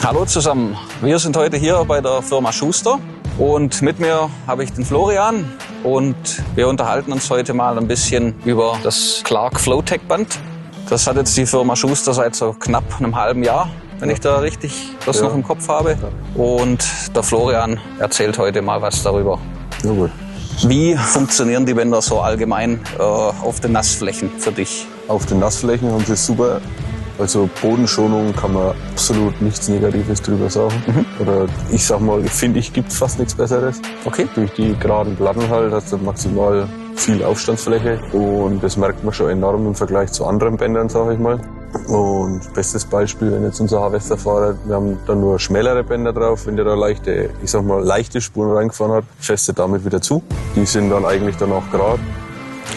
Hallo zusammen, wir sind heute hier bei der Firma Schuster und mit mir habe ich den Florian und wir unterhalten uns heute mal ein bisschen über das Clark Flowtech Band. Das hat jetzt die Firma Schuster seit so knapp einem halben Jahr, wenn ich da richtig das noch im Kopf habe. Und der Florian erzählt heute mal was darüber. Ja, gut. Wie funktionieren die Bänder so allgemein auf den Nassflächen für dich? Auf den Nassflächen haben sie super. Also Bodenschonung kann man absolut nichts Negatives drüber sagen. Oder ich sag mal, finde ich, gibt fast nichts Besseres. Okay. Durch die geraden Platten halt hast du maximal viel Aufstandsfläche und das merkt man schon enorm im Vergleich zu anderen Bändern, sage ich mal. Und bestes Beispiel, wenn jetzt unser Harvester fährt, wir haben da nur schmälere Bänder drauf, wenn der da leichte, ich sag mal, leichte Spuren reingefahren hat, fässt er damit wieder zu. Die sind dann eigentlich dann auch gerade.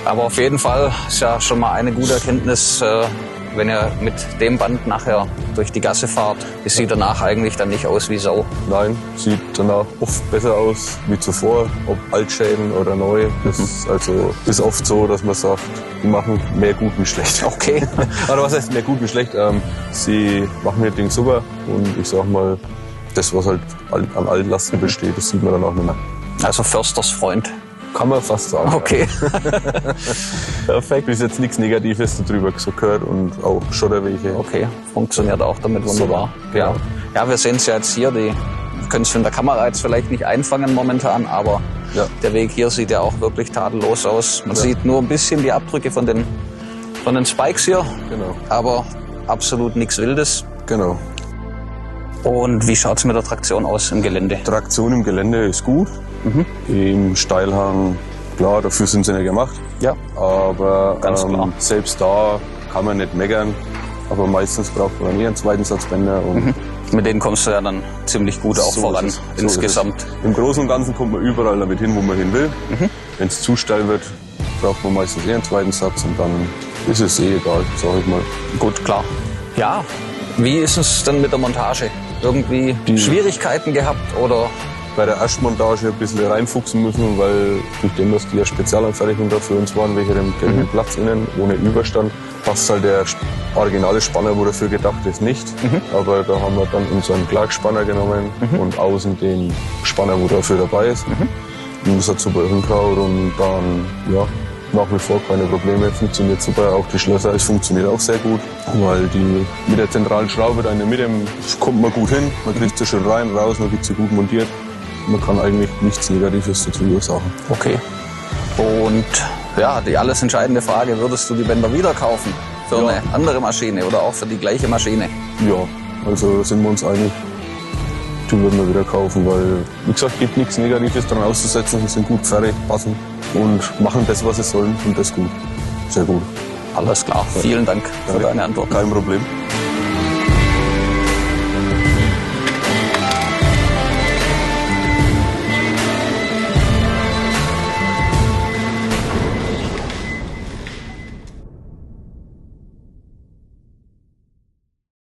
Aber auf jeden Fall ist ja schon mal eine gute Erkenntnis, wenn ihr mit dem Band nachher durch die Gasse fahrt, es sieht danach eigentlich dann nicht aus wie Sau. Nein, sieht danach oft besser aus wie zuvor, ob Altschäden oder neu. Das ist oft so, dass man sagt, die machen mehr gut wie schlecht. Okay. Aber was heißt mehr gut wie schlecht? Sie machen ihr Ding super und ich sag mal, das, was halt an Altlasten besteht, das sieht man dann auch nicht mehr. Also Försters Freund. Kann man fast sagen. Okay. Perfekt. Ist jetzt nichts Negatives darüber so gehört und auch Schotterwege. Okay, funktioniert auch damit wunderbar. So, genau. Ja, wir sehen es ja jetzt hier. Wir können es von der Kamera jetzt vielleicht nicht einfangen momentan, aber der Weg hier sieht ja auch wirklich tadellos aus. Man sieht nur ein bisschen die Abdrücke von den Spikes hier, aber absolut nichts Wildes. Genau. Und wie schaut es mit der Traktion aus im Gelände? Traktion im Gelände ist gut. Im Steilhang, klar, dafür sind sie nicht gemacht. Ja, aber ganz klar. Selbst da kann man nicht meckern. Aber meistens braucht man einen zweiten Satz Bänder. Und mit denen kommst du ja dann ziemlich gut auch voran insgesamt. Im Großen und Ganzen kommt man überall damit hin, wo man hin will. Wenn es zu steil wird, braucht man meistens einen zweiten Satz und dann ist es egal, sag ich mal. Gut, klar. Ja, wie ist es denn mit der Montage? Irgendwie Schwierigkeiten gehabt oder? Bei der Erstmontage ein bisschen reinfuchsen müssen, weil durch dem, dass die ja Spezialanfertigung da für uns waren, welche dem geringen Platz innen, ohne Überstand, passt halt der originale Spanner, wo dafür gedacht ist, nicht. Aber da haben wir dann unseren Clark-Spanner genommen und außen den Spanner, wo dafür dabei ist. Und das hat super hingehauen und dann, ja, nach wie vor keine Probleme, funktioniert super. Auch die Schlösser, es funktioniert auch sehr gut, weil die mit der zentralen Schraube da in der Mitte kommt man gut hin, man kriegt sie schön rein, raus, man kriegt sie gut montiert. Man kann eigentlich nichts Negatives dazu sagen. Okay. Und ja, die alles entscheidende Frage, würdest du die Bänder wieder kaufen? Für eine andere Maschine oder auch für die gleiche Maschine? Ja, also sind wir uns einig, die würden wir wieder kaufen, weil, wie gesagt, gibt nichts Negatives dran auszusetzen. Sie sind gut fertig, passen und machen das, was sie sollen und das gut. Sehr gut. Alles klar. Vielen Dank für deine Antwort. Kein Problem.